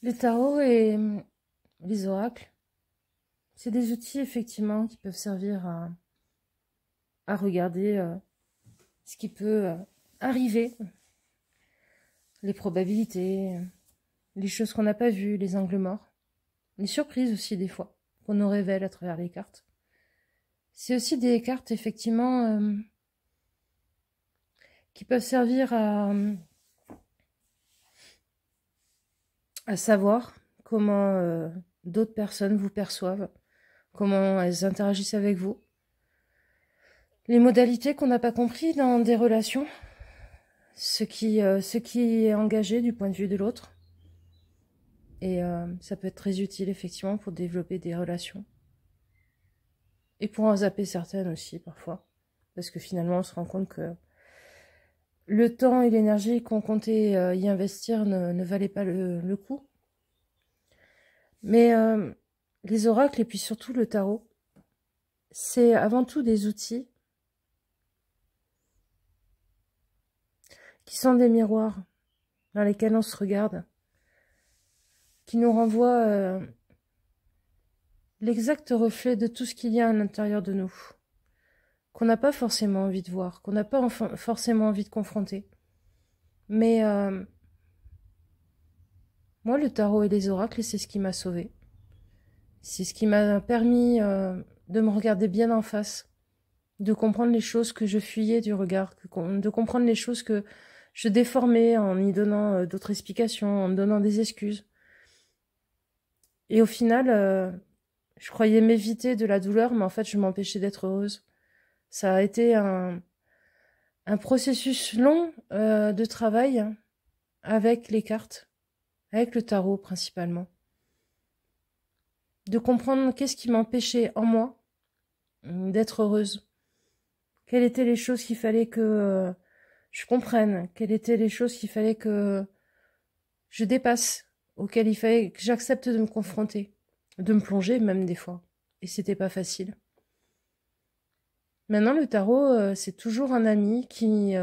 Les tarots et les oracles, c'est des outils effectivement qui peuvent servir à regarder ce qui peut arriver, les probabilités, les choses qu'on n'a pas vues, les angles morts, les surprises aussi des fois qu'on nous révèle à travers les cartes. C'est aussi des cartes effectivement qui peuvent servir à savoir comment d'autres personnes vous perçoivent, comment elles interagissent avec vous, les modalités qu'on n'a pas compris dans des relations, ce qui est engagé du point de vue de l'autre. Et ça peut être très utile effectivement pour développer des relations. Et pour en zapper certaines aussi parfois. Parce que finalement on se rend compte que le temps et l'énergie qu'on comptait y investir ne valaient pas le coup. Mais les oracles et puis surtout le tarot, c'est avant tout des outils qui sont des miroirs dans lesquels on se regarde, qui nous renvoient l'exact reflet de tout ce qu'il y a à l'intérieur de nous, qu'on n'a pas forcément envie de voir, qu'on n'a pas forcément envie de confronter. Mais moi, le tarot et les oracles, c'est ce qui m'a sauvée. C'est ce qui m'a permis de me regarder bien en face, de comprendre les choses que je fuyais du regard, de comprendre les choses que je déformais en y donnant d'autres explications, en me donnant des excuses. Et au final, je croyais m'éviter de la douleur, mais en fait, je m'empêchais d'être heureuse. Ça a été un processus long de travail avec les cartes, avec le tarot principalement. De comprendre qu'est-ce qui m'empêchait en moi d'être heureuse. Quelles étaient les choses qu'il fallait que je comprenne, quelles étaient les choses qu'il fallait que je dépasse, auxquelles il fallait que j'accepte de me confronter, de me plonger même des fois. Et c'était pas facile. Maintenant, le tarot, c'est toujours un ami qui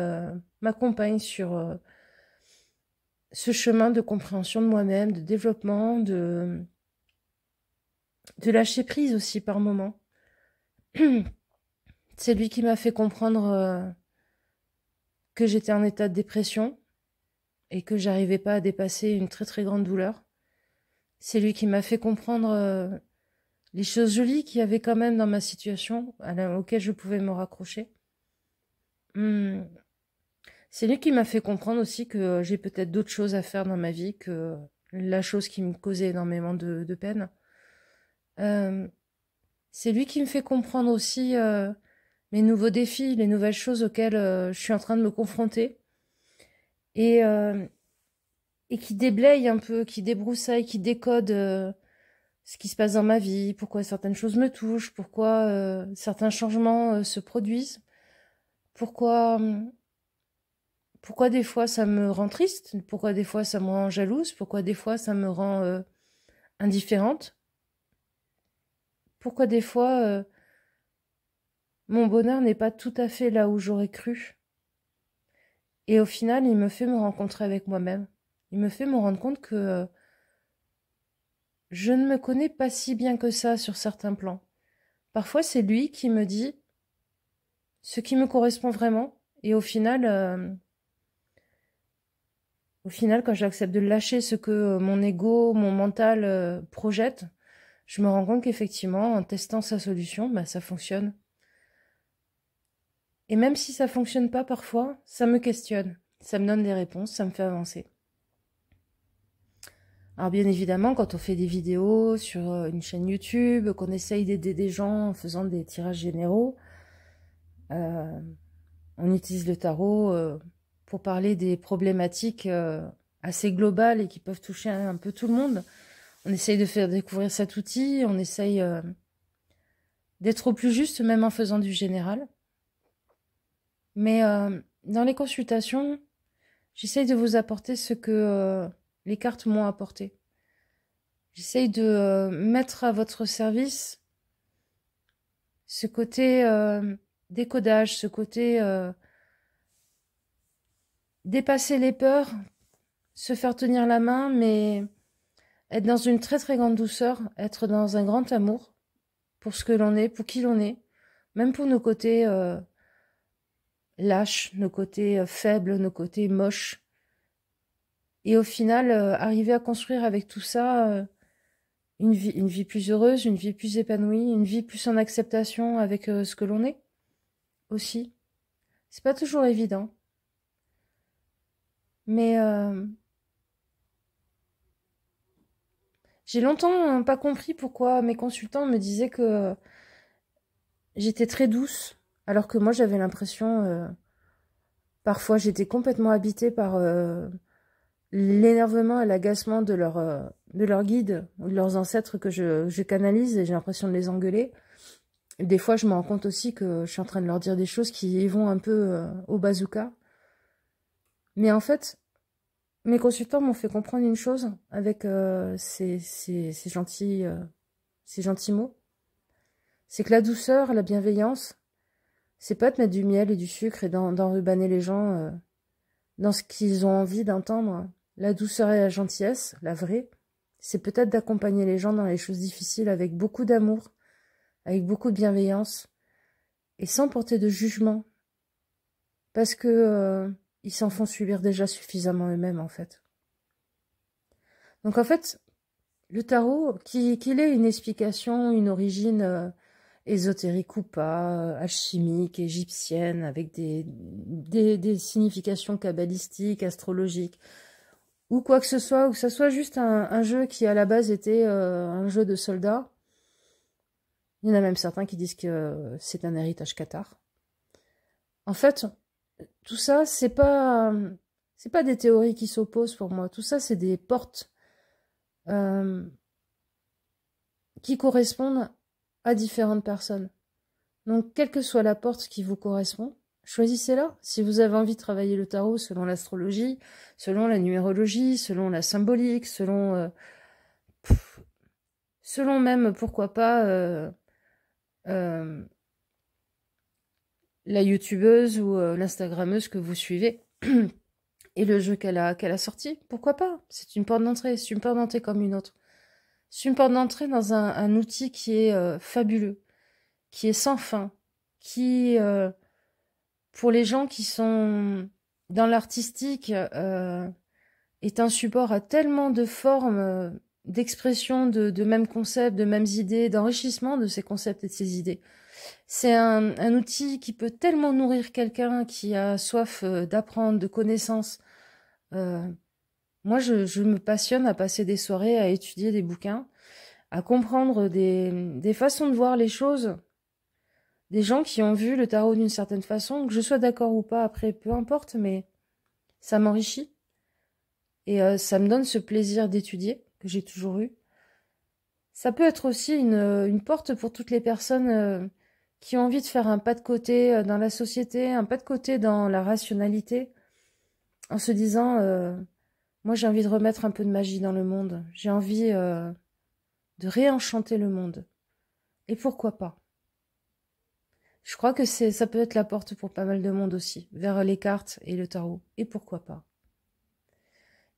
m'accompagne sur ce chemin de compréhension de moi-même, de développement, de lâcher prise aussi par moments. C'est lui qui m'a fait comprendre que j'étais en état de dépression et que j'arrivais pas à dépasser une très très grande douleur. C'est lui qui m'a fait comprendre les choses jolies qu'il y avait quand même dans ma situation, auxquelles je pouvais me raccrocher. C'est lui qui m'a fait comprendre aussi que j'ai peut-être d'autres choses à faire dans ma vie que la chose qui me causait énormément de peine. C'est lui qui me fait comprendre aussi mes nouveaux défis, les nouvelles choses auxquelles je suis en train de me confronter. Et qui déblaye un peu, qui débroussaille, qui décode ce qui se passe dans ma vie, pourquoi certaines choses me touchent, pourquoi certains changements se produisent, pourquoi des fois ça me rend triste, pourquoi des fois ça me rend jalouse, pourquoi des fois ça me rend indifférente, pourquoi des fois mon bonheur n'est pas tout à fait là où j'aurais cru. Et au final, il me fait me rencontrer avec moi-même. Il me fait me rendre compte que je ne me connais pas si bien que ça sur certains plans. Parfois, c'est lui qui me dit ce qui me correspond vraiment. Et au final, quand j'accepte de lâcher ce que mon ego, mon mental projette, je me rends compte qu'effectivement, en testant sa solution, bah, ça fonctionne. Et même si ça fonctionne pas parfois, ça me questionne. Ça me donne des réponses, ça me fait avancer. Alors bien évidemment, quand on fait des vidéos sur une chaîne YouTube, qu'on essaye d'aider des gens en faisant des tirages généraux, on utilise le tarot pour parler des problématiques assez globales et qui peuvent toucher un peu tout le monde. On essaye de faire découvrir cet outil, on essaye d'être au plus juste, même en faisant du général. Mais dans les consultations, j'essaye de vous apporter ce que les cartes m'ont apporté. J'essaye de mettre à votre service ce côté décodage, ce côté dépasser les peurs, se faire tenir la main, mais être dans une très très grande douceur, être dans un grand amour pour ce que l'on est, pour qui l'on est, même pour nos côtés lâches, nos côtés faibles, nos côtés moches. Et au final, arriver à construire avec tout ça une vie plus heureuse, une vie plus épanouie, une vie plus en acceptation avec ce que l'on est aussi. C'est pas toujours évident. Mais j'ai longtemps pas compris pourquoi mes consultants me disaient que j'étais très douce, alors que moi j'avais l'impression, parfois j'étais complètement habitée par l'énervement et l'agacement de leur guide ou de leurs ancêtres que je canalise et j'ai l'impression de les engueuler. Et des fois je me rends compte aussi que je suis en train de leur dire des choses qui y vont un peu au bazooka. Mais en fait, mes consultants m'ont fait comprendre une chose avec ces gentils mots. C'est que la douceur, la bienveillance, c'est pas de mettre du miel et du sucre et d'enrubanner les gens dans ce qu'ils ont envie d'entendre. La douceur et la gentillesse, la vraie, c'est peut-être d'accompagner les gens dans les choses difficiles avec beaucoup d'amour, avec beaucoup de bienveillance et sans porter de jugement. Parce que ils s'en font subir déjà suffisamment eux-mêmes en fait. Donc en fait, le tarot, qu'il ait une explication, une origine ésotérique ou pas, alchimique, égyptienne, avec des significations kabbalistiques, astrologiques, ou quoi que ce soit, ou que ça soit juste un jeu qui à la base était un jeu de soldats. Il y en a même certains qui disent que c'est un héritage cathare. En fait, tout ça, c'est pas des théories qui s'opposent pour moi. Tout ça, c'est des portes qui correspondent à différentes personnes. Donc, quelle que soit la porte qui vous correspond, choisissez-la. Si vous avez envie de travailler le tarot selon l'astrologie, selon la numérologie, selon la symbolique, selon même, pourquoi pas, la youtubeuse ou l'instagrammeuse que vous suivez et le jeu qu'elle a sorti, pourquoi pas? C'est une porte d'entrée, c'est une porte d'entrée comme une autre. C'est une porte d'entrée dans un outil qui est fabuleux, qui est sans fin, qui, pour les gens qui sont dans l'artistique, est un support à tellement de formes d'expression de mêmes concepts, de mêmes idées, d'enrichissement de ces concepts et de ces idées. C'est un outil qui peut tellement nourrir quelqu'un qui a soif d'apprendre, de connaissances. Moi, je me passionne à passer des soirées à étudier des bouquins, à comprendre des façons de voir les choses, des gens qui ont vu le tarot d'une certaine façon, que je sois d'accord ou pas, après, peu importe, mais ça m'enrichit. Et ça me donne ce plaisir d'étudier, que j'ai toujours eu. Ça peut être aussi une porte pour toutes les personnes qui ont envie de faire un pas de côté dans la société, un pas de côté dans la rationalité, en se disant, moi j'ai envie de remettre un peu de magie dans le monde, j'ai envie de réenchanter le monde. Et pourquoi pas? Je crois que ça peut être la porte pour pas mal de monde aussi, vers les cartes et le tarot. Et pourquoi pas?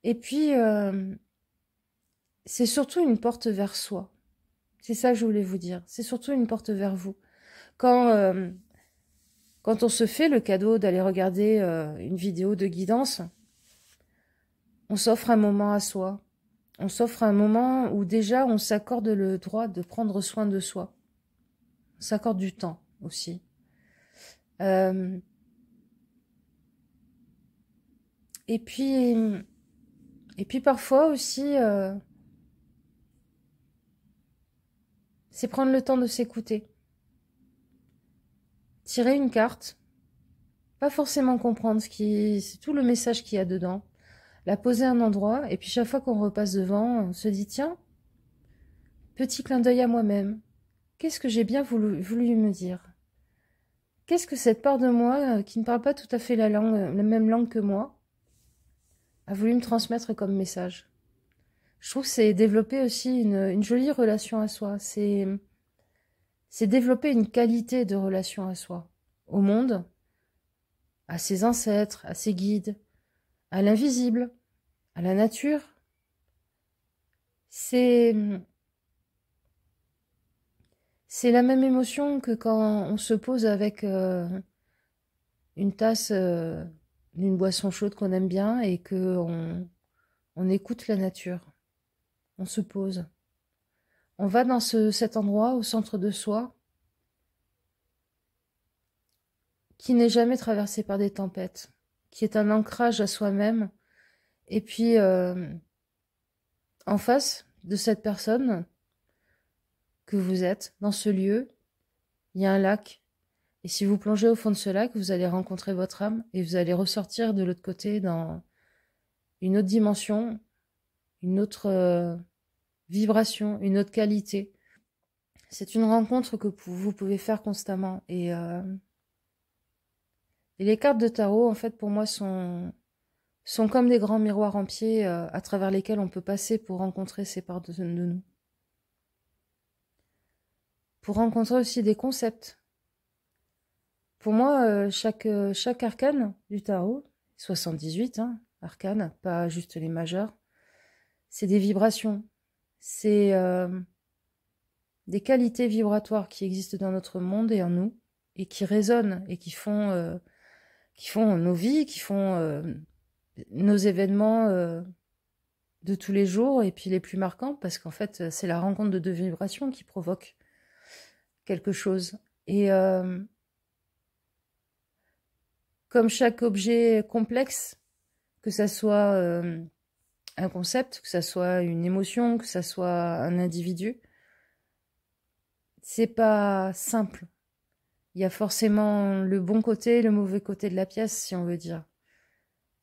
Et puis, c'est surtout une porte vers soi. C'est ça que je voulais vous dire. C'est surtout une porte vers vous. Quand on se fait le cadeau d'aller regarder une vidéo de guidance, on s'offre un moment à soi. On s'offre un moment où déjà on s'accorde le droit de prendre soin de soi. On s'accorde du temps aussi. Et puis parfois aussi, c'est prendre le temps de s'écouter. Tirer une carte, pas forcément comprendre c'est tout le message qu'il y a dedans, la poser à un endroit, et puis chaque fois qu'on repasse devant, on se dit, tiens, petit clin d'œil à moi-même, qu'est-ce que j'ai bien voulu me dire? Qu'est-ce que cette part de moi, qui ne parle pas tout à fait la même langue que moi, a voulu me transmettre comme message? Je trouve que c'est développer aussi une jolie relation à soi, c'est développer une qualité de relation à soi, au monde, à ses ancêtres, à ses guides, à l'invisible, à la nature. C'est la même émotion que quand on se pose avec une tasse d'une boisson chaude qu'on aime bien et que on écoute la nature. On se pose. On va dans cet endroit au centre de soi qui n'est jamais traversé par des tempêtes, qui est un ancrage à soi-même. Et puis, en face de cette personne que vous êtes, dans ce lieu, il y a un lac. Et si vous plongez au fond de ce lac, vous allez rencontrer votre âme et vous allez ressortir de l'autre côté dans une autre dimension, une autre vibration, une autre qualité. C'est une rencontre que vous pouvez faire constamment. Et les cartes de tarot, en fait, pour moi, sont comme des grands miroirs en pied à travers lesquels on peut passer pour rencontrer ces parts de nous. Pour rencontrer aussi des concepts. Pour moi, chaque arcane du tarot, 78 arcanes, pas juste les majeurs, c'est des vibrations. C'est des qualités vibratoires qui existent dans notre monde et en nous, et qui résonnent et qui font nos vies, qui font nos événements de tous les jours, et puis les plus marquants, parce qu'en fait, c'est la rencontre de deux vibrations qui provoque quelque chose. Et comme chaque objet complexe, que ça soit un concept, que ça soit une émotion, que ça soit un individu, c'est pas simple. Il y a forcément le bon côté et le mauvais côté de la pièce, si on veut dire.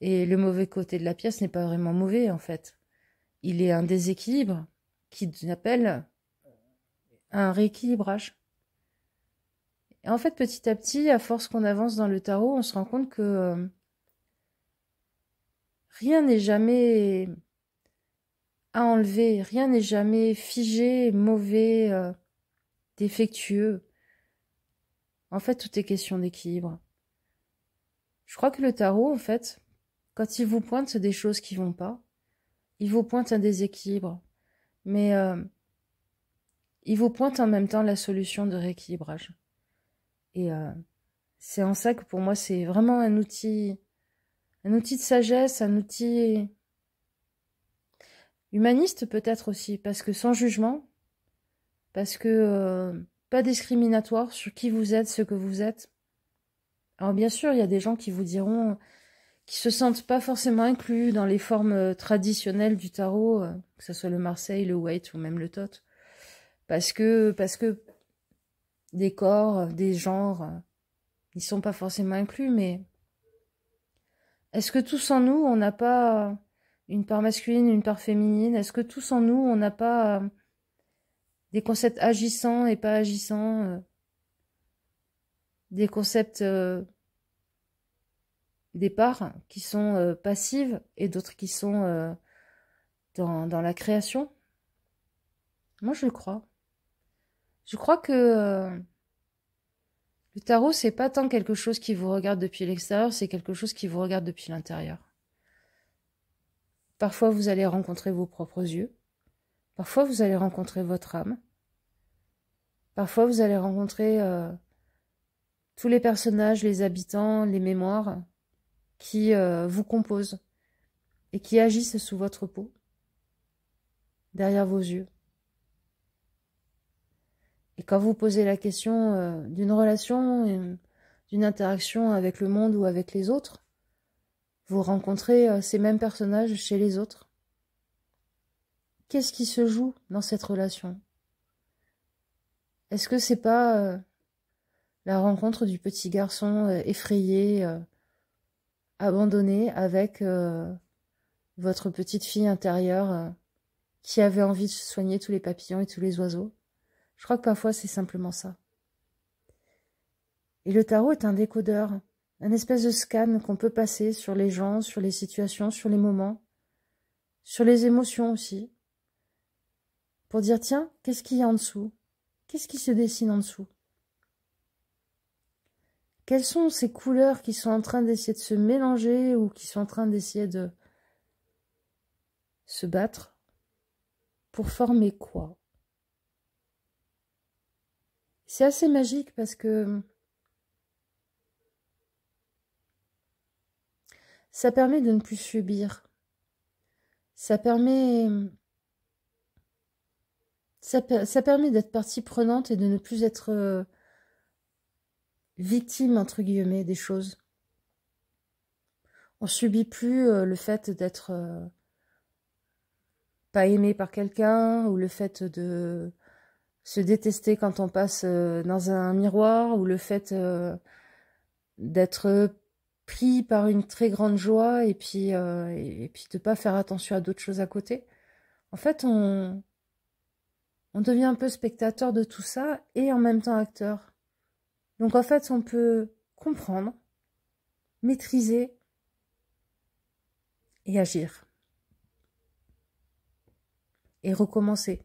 Et le mauvais côté de la pièce n'est pas vraiment mauvais, en fait. Il est un déséquilibre qui appelle un rééquilibrage. Et en fait, petit à petit, à force qu'on avance dans le tarot, on se rend compte que rien n'est jamais à enlever, rien n'est jamais figé, mauvais, défectueux. En fait, tout est question d'équilibre. Je crois que le tarot, en fait, quand il vous pointe des choses qui vont pas, il vous pointe un déséquilibre. Mais il vous pointe en même temps la solution de rééquilibrage. Et c'est en ça que pour moi, c'est vraiment un outil de sagesse, un outil humaniste peut-être aussi, parce que sans jugement, parce que pas discriminatoire sur qui vous êtes, ce que vous êtes. Alors bien sûr, il y a des gens qui vous diront, qui se sentent pas forcément inclus dans les formes traditionnelles du tarot, que ce soit le Marseille, le Waite ou même le Thoth, parce que des corps, des genres, ils sont pas forcément inclus, mais est-ce que tous en nous, on n'a pas une part masculine, une part féminine? Est-ce que tous en nous, on n'a pas des concepts agissants et pas agissants, des concepts, des parts qui sont passives et d'autres qui sont dans la création? Moi, je crois. Je crois que le tarot, c'est pas tant quelque chose qui vous regarde depuis l'extérieur, c'est quelque chose qui vous regarde depuis l'intérieur. Parfois, vous allez rencontrer vos propres yeux. Parfois, vous allez rencontrer votre âme. Parfois, vous allez rencontrer tous les personnages, les habitants, les mémoires qui vous composent et qui agissent sous votre peau, derrière vos yeux. Et quand vous posez la question d'une relation, d'une interaction avec le monde ou avec les autres, vous rencontrez ces mêmes personnages chez les autres. Qu'est-ce qui se joue dans cette relation? Est-ce que c'est pas la rencontre du petit garçon effrayé, abandonné, avec votre petite fille intérieure qui avait envie de soigner tous les papillons et tous les oiseaux? Je crois que parfois c'est simplement ça. Et le tarot est un décodeur, un espèce de scan qu'on peut passer sur les gens, sur les situations, sur les moments, sur les émotions aussi, pour dire tiens, qu'est-ce qu'il y a en dessous? Qu'est-ce qui se dessine en dessous? Quelles sont ces couleurs qui sont en train d'essayer de se mélanger ou qui sont en train d'essayer de se battre Pour former quoi? C'est assez magique parce que ça permet de ne plus subir. Ça permet, ça permet d'être partie prenante et de ne plus être victime, entre guillemets, des choses. On subit plus le fait d'être pas aimé par quelqu'un, ou le fait de se détester quand on passe dans un miroir, ou le fait d'être pris par une très grande joie et puis de pas faire attention à d'autres choses à côté. En fait, on devient un peu spectateur de tout ça et en même temps acteur. Donc en fait, on peut comprendre, maîtriser et agir. Et recommencer.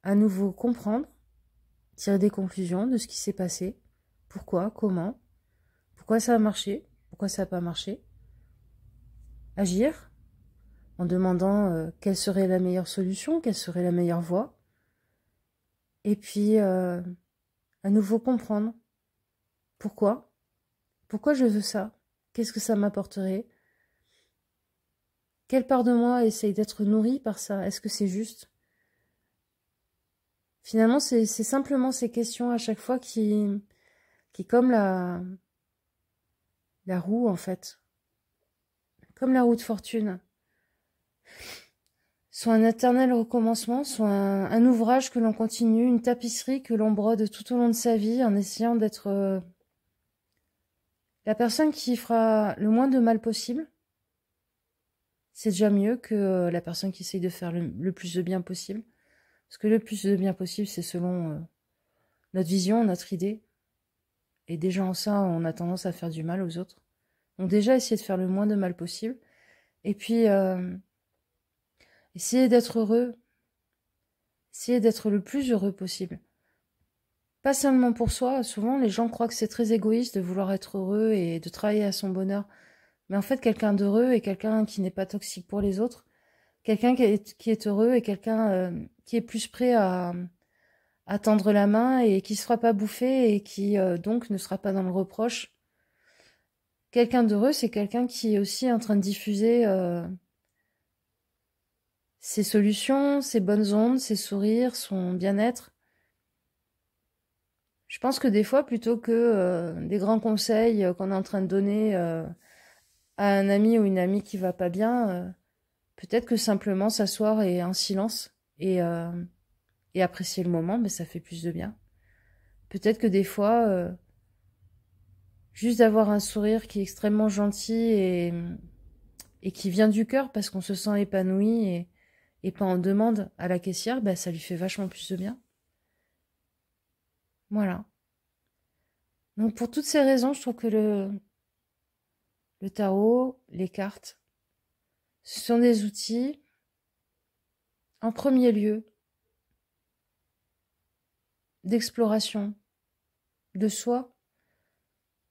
À nouveau comprendre, tirer des conclusions de ce qui s'est passé, pourquoi, comment, pourquoi ça a marché, pourquoi ça n'a pas marché. Agir en demandant quelle serait la meilleure solution, quelle serait la meilleure voie. Et puis, à nouveau comprendre pourquoi. Pourquoi je veux ça? Qu'est-ce que ça m'apporterait? Quelle part de moi essaye d'être nourrie par ça? Est-ce que c'est juste? Finalement, c'est simplement ces questions à chaque fois qui comme la roue, en fait. Comme la roue de fortune. Soit un éternel recommencement, soit un ouvrage que l'on continue, une tapisserie que l'on brode tout au long de sa vie en essayant d'être la personne qui fera le moins de mal possible. C'est déjà mieux que la personne qui essaye de faire le plus de bien possible. Parce que le plus de bien possible, c'est selon notre vision, notre idée. Et déjà en ça, on a tendance à faire du mal aux autres. Donc déjà, essayer de faire le moins de mal possible. Et puis, essayer d'être heureux. Essayer d'être le plus heureux possible. Pas seulement pour soi. Souvent, les gens croient que c'est très égoïste de vouloir être heureux et de travailler à son bonheur. Mais en fait, quelqu'un d'heureux est quelqu'un qui n'est pas toxique pour les autres. Quelqu'un qui est heureux est quelqu'un qui est plus prêt à tendre la main et qui ne se fera pas bouffer et qui donc ne sera pas dans le reproche. Quelqu'un d'heureux, c'est quelqu'un qui est aussi en train de diffuser ses solutions, ses bonnes ondes, ses sourires, son bien-être. Je pense que des fois, plutôt que des grands conseils qu'on est en train de donner à un ami ou une amie qui va pas bien, peut-être que simplement s'asseoir et en silence et apprécier le moment, mais ça fait plus de bien. Peut-être que des fois, juste d'avoir un sourire qui est extrêmement gentil et qui vient du cœur parce qu'on se sent épanoui et pas en demande à la caissière, bah, ça lui fait vachement plus de bien. Voilà. Donc pour toutes ces raisons, je trouve que le tarot, les cartes, ce sont des outils, en premier lieu, d'exploration de soi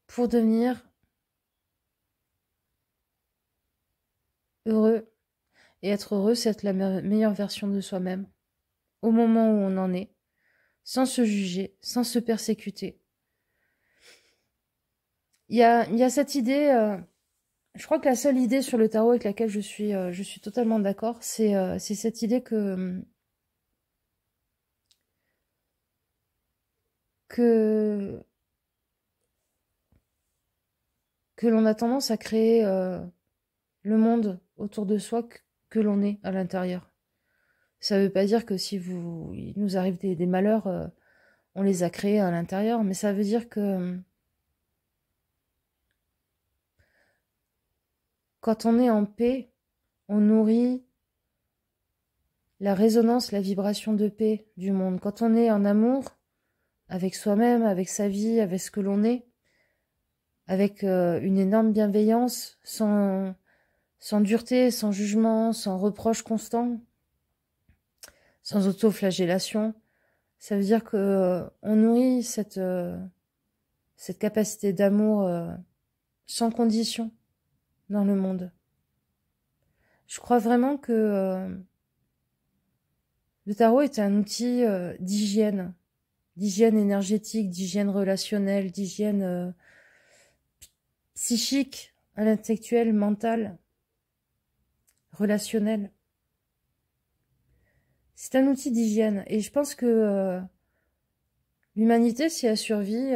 pour devenir heureux. Et être heureux, c'est être la meilleure version de soi-même, au moment où on en est, sans se juger, sans se persécuter. Il y a cette idée, je crois que la seule idée sur le tarot avec laquelle je suis totalement d'accord, c'est cette idée que, que l'on a tendance à créer le monde autour de soi que l'on est à l'intérieur. Ça ne veut pas dire que si il nous arrive des malheurs, on les a créés à l'intérieur, mais ça veut dire que quand on est en paix, on nourrit la résonance, la vibration de paix du monde. Quand on est en amour avec soi-même, avec sa vie, avec ce que l'on est, avec une énorme bienveillance, sans dureté, sans jugement, sans reproche constant, sans autoflagellation, ça veut dire que on nourrit cette capacité d'amour sans condition dans le monde. Je crois vraiment que Le tarot est un outil d'hygiène énergétique, d'hygiène relationnelle, d'hygiène psychique, intellectuelle, mentale, relationnelle. C'est un outil d'hygiène et je pense que l'humanité, si elle survit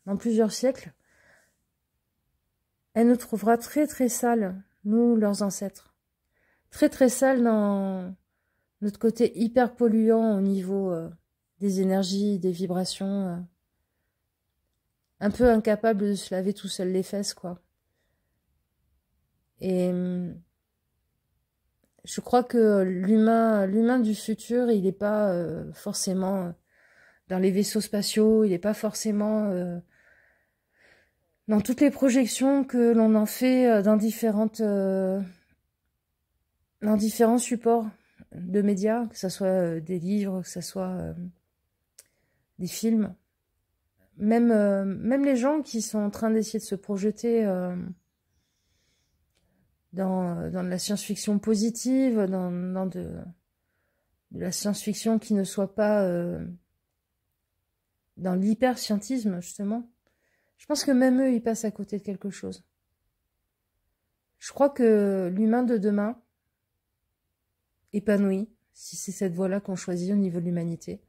dans plusieurs siècles, elle nous trouvera très très sales, nous, leurs ancêtres. Très très sales dans notre côté hyper polluant au niveau des énergies, des vibrations. Un peu incapable de se laver tout seul les fesses, quoi. Et je crois que l'humain du futur, il n'est pas forcément dans les vaisseaux spatiaux, il n'est pas forcément dans toutes les projections que l'on en fait dans différents supports de médias, que ce soit des livres, que ce soit des films. Même les gens qui sont en train d'essayer de se projeter dans de la science-fiction positive, dans de la science-fiction qui ne soit pas dans l'hyper-scientisme, justement. Je pense que même eux, ils passent à côté de quelque chose. Je crois que l'humain de demain, épanoui, si c'est cette voie-là qu'on choisit au niveau de l'humanité,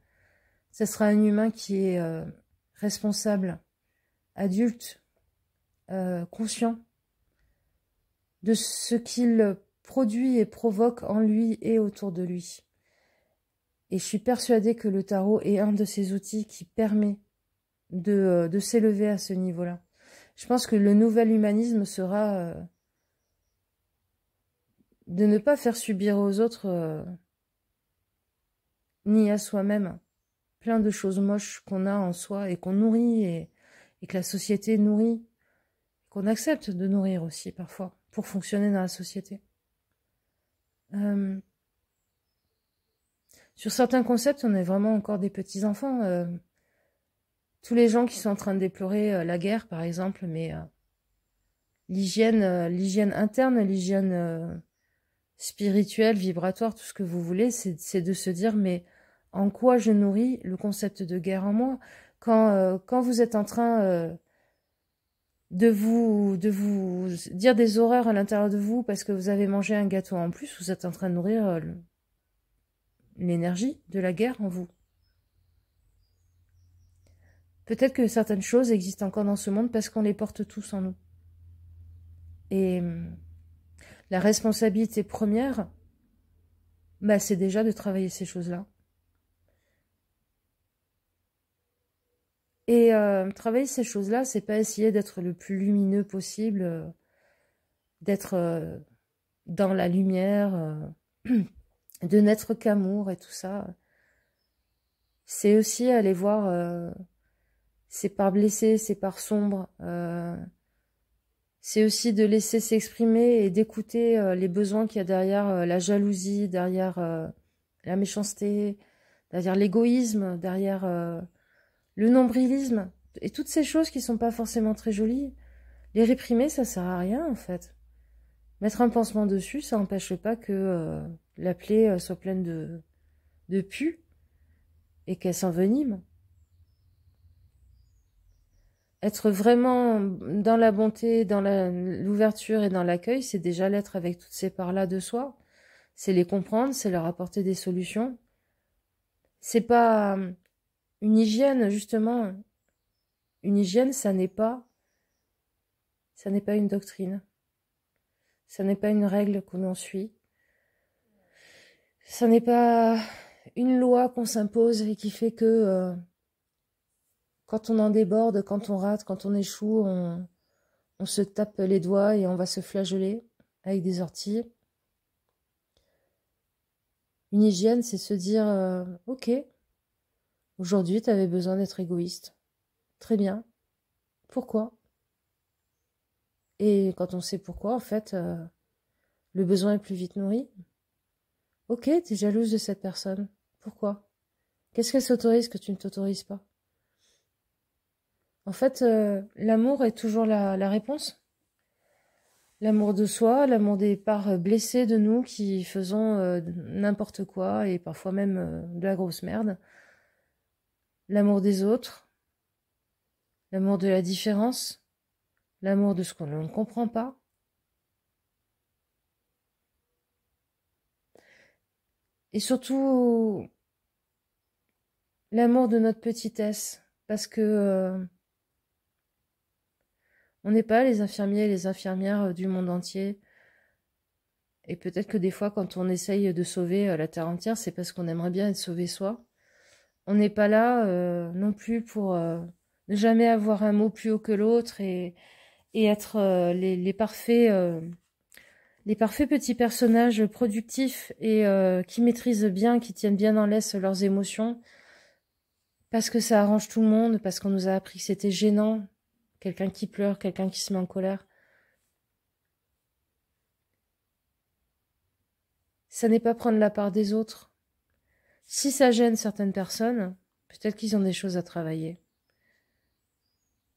ce sera un humain qui est responsable, adulte, conscient de ce qu'il produit et provoque en lui et autour de lui. Et je suis persuadée que le tarot est un de ces outils qui permet de s'élever à ce niveau-là. Je pense que le nouvel humanisme sera de ne pas faire subir aux autres, ni à soi-même, plein de choses moches qu'on a en soi et qu'on nourrit et que la société nourrit, qu'on accepte de nourrir aussi parfois pour fonctionner dans la société. Sur certains concepts, on est vraiment encore des petits enfants. Tous les gens qui sont en train de déplorer la guerre, par exemple, mais l'hygiène interne, l'hygiène spirituelle, vibratoire, tout ce que vous voulez, c'est de se dire, mais en quoi je nourris le concept de guerre en moi quand vous êtes en train de vous dire des horreurs à l'intérieur de vous parce que vous avez mangé un gâteau en plus, vous êtes en train de nourrir l'énergie de la guerre en vous. Peut-être que certaines choses existent encore dans ce monde parce qu'on les porte tous en nous. Et la responsabilité première, bah, c'est déjà de travailler ces choses-là. Et travailler ces choses-là, c'est pas essayer d'être le plus lumineux possible, d'être dans la lumière, de n'être qu'amour et tout ça. C'est aussi aller voir ses parts blessées, ses parts sombres. C'est aussi de laisser s'exprimer et d'écouter les besoins qu'il y a derrière la jalousie, derrière la méchanceté, derrière l'égoïsme, derrière le nombrilisme. Et toutes ces choses qui sont pas forcément très jolies. Les réprimer, ça sert à rien en fait. Mettre un pansement dessus, ça n'empêche pas que la plaie soit pleine de pus et qu'elle s'envenime. Être vraiment dans la bonté, dans l'ouverture et dans l'accueil, c'est déjà l'être avec toutes ces parts-là de soi. C'est les comprendre, c'est leur apporter des solutions. C'est pas une hygiène, justement. Une hygiène, ça n'est pas une doctrine. Ça n'est pas une règle qu'on en suit. Ça n'est pas une loi qu'on s'impose et qui fait que quand on en déborde, quand on rate, quand on échoue, on se tape les doigts et on va se flageoler avec des orties. Une hygiène, c'est se dire ok, aujourd'hui tu avais besoin d'être égoïste. Très bien. Pourquoi? Et quand on sait pourquoi, en fait, le besoin est plus vite nourri. Ok, t'es jalouse de cette personne. Pourquoi? Qu'est-ce qu'elle s'autorise que tu ne t'autorises pas? En fait, l'amour est toujours la réponse. L'amour de soi, l'amour des parts blessées de nous qui faisons n'importe quoi et parfois même de la grosse merde. L'amour des autres, l'amour de la différence, l'amour de ce qu'on ne comprend pas. Et surtout, l'amour de notre petitesse. Parce que on n'est pas les infirmiers et les infirmières du monde entier. Et peut-être que des fois, quand on essaye de sauver la Terre entière, c'est parce qu'on aimerait bien être sauvé soi. On n'est pas là non plus pour ne jamais avoir un mot plus haut que l'autre et être les parfaits petits personnages productifs et qui maîtrisent bien, qui tiennent bien en laisse leurs émotions, parce que ça arrange tout le monde, parce qu'on nous a appris que c'était gênant, quelqu'un qui pleure, quelqu'un qui se met en colère. Ça n'est pas prendre la part des autres. Si ça gêne certaines personnes, peut-être qu'ils ont des choses à travailler.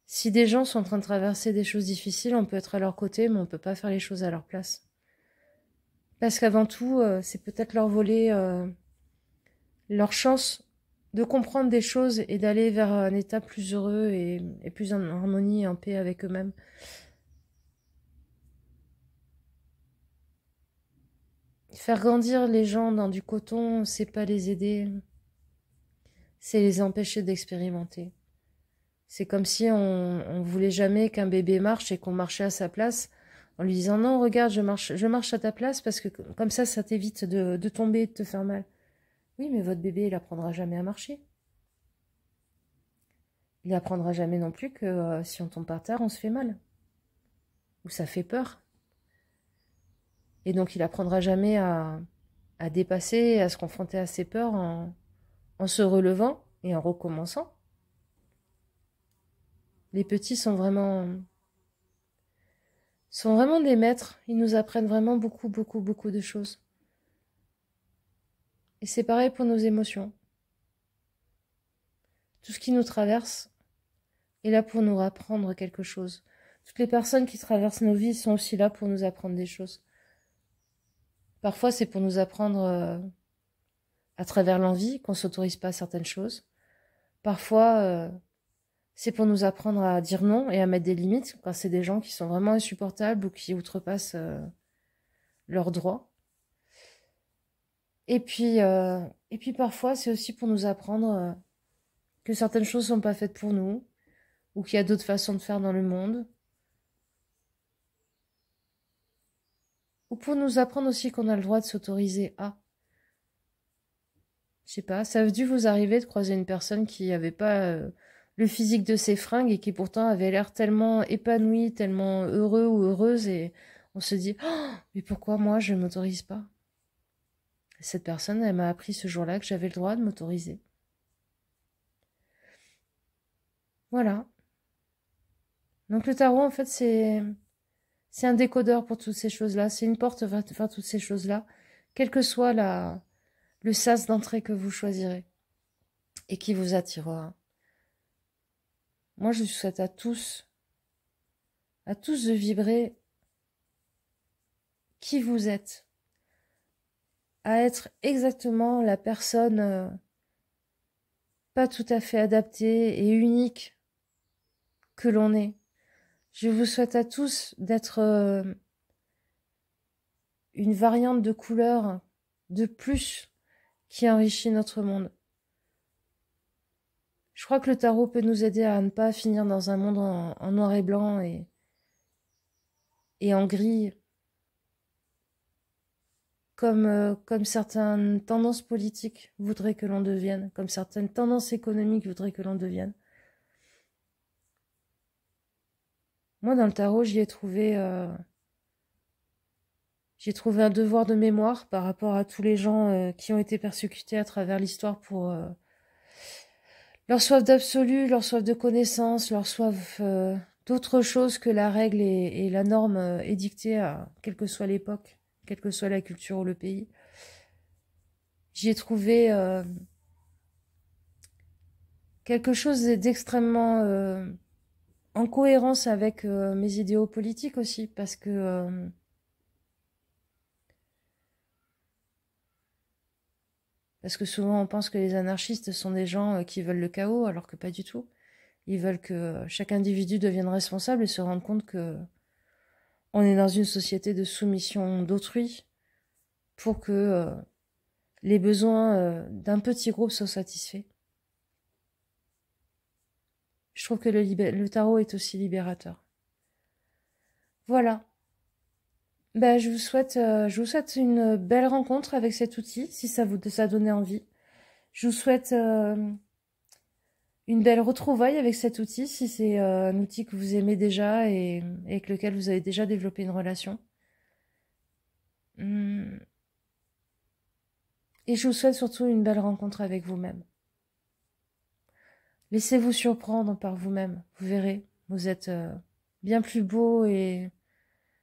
Si des gens sont en train de traverser des choses difficiles, on peut être à leur côté, mais on ne peut pas faire les choses à leur place. Parce qu'avant tout, c'est peut-être leur voler leur chance de comprendre des choses et d'aller vers un état plus heureux et plus en harmonie et en paix avec eux-mêmes. Faire grandir les gens dans du coton, c'est pas les aider, c'est les empêcher d'expérimenter. C'est comme si on voulait jamais qu'un bébé marche et qu'on marchait à sa place en lui disant non, regarde, je marche à ta place parce que comme ça t'évite de tomber et de te faire mal. Oui, mais votre bébé, il apprendra jamais à marcher. Il apprendra jamais non plus que si on tombe par terre, on se fait mal. Ou ça fait peur. Et donc il apprendra jamais à dépasser, à se confronter à ses peurs en se relevant et en recommençant. Les petits sont vraiment des maîtres. Ils nous apprennent vraiment beaucoup, beaucoup, beaucoup de choses. Et c'est pareil pour nos émotions. Tout ce qui nous traverse est là pour nous apprendre quelque chose. Toutes les personnes qui traversent nos vies sont aussi là pour nous apprendre des choses. Parfois, c'est pour nous apprendre à travers l'envie qu'on ne s'autorise pas certaines choses. Parfois, c'est pour nous apprendre à dire non et à mettre des limites quand c'est des gens qui sont vraiment insupportables ou qui outrepassent leurs droits. Et puis parfois, c'est aussi pour nous apprendre que certaines choses ne sont pas faites pour nous ou qu'il y a d'autres façons de faire dans le monde. Ou pour nous apprendre aussi qu'on a le droit de s'autoriser à. Je sais pas, ça a dû vous arriver de croiser une personne qui n'avait pas le physique de ses fringues et qui pourtant avait l'air tellement épanoui, tellement heureux ou heureuse et on se dit oh, mais pourquoi moi je ne m'autorise pas? Cette personne, elle m'a appris ce jour-là que j'avais le droit de m'autoriser. Voilà. Donc le tarot, en fait, c'est un décodeur pour toutes ces choses-là. C'est une porte vers toutes ces choses-là, quel que soit le sas d'entrée que vous choisirez et qui vous attirera. Moi, je souhaite à tous de vibrer qui vous êtes, à être exactement la personne pas tout à fait adaptée et unique que l'on est. Je vous souhaite à tous d'être une variante de couleur de plus qui enrichit notre monde. Je crois que le tarot peut nous aider à ne pas finir dans un monde en noir et blanc et en gris, comme certaines tendances politiques voudraient que l'on devienne, comme certaines tendances économiques voudraient que l'on devienne. Moi, dans le tarot, j'y ai trouvé un devoir de mémoire par rapport à tous les gens qui ont été persécutés à travers l'histoire pour leur soif d'absolu, leur soif de connaissance, leur soif d'autre chose que la règle et la norme édictée à quelle que soit l'époque, quelle que soit la culture ou le pays. J'y ai trouvé quelque chose d'extrêmement en cohérence avec mes idéaux politiques aussi, parce que souvent on pense que les anarchistes sont des gens qui veulent le chaos, alors que pas du tout. Ils veulent que chaque individu devienne responsable et se rende compte que on est dans une société de soumission d'autrui pour que les besoins d'un petit groupe soient satisfaits. Je trouve que le tarot est aussi libérateur. Voilà. Ben, je vous souhaite une belle rencontre avec cet outil, si ça donnait envie. Je vous souhaite une belle retrouvaille avec cet outil, si c'est un outil que vous aimez déjà et avec lequel vous avez déjà développé une relation. Et je vous souhaite surtout une belle rencontre avec vous-même. Laissez-vous surprendre par vous-même. Vous verrez, vous êtes bien plus beau et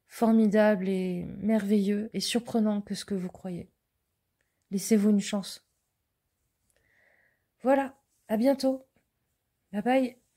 formidable et merveilleux et surprenant que ce que vous croyez. Laissez-vous une chance. Voilà, à bientôt. Bye bye.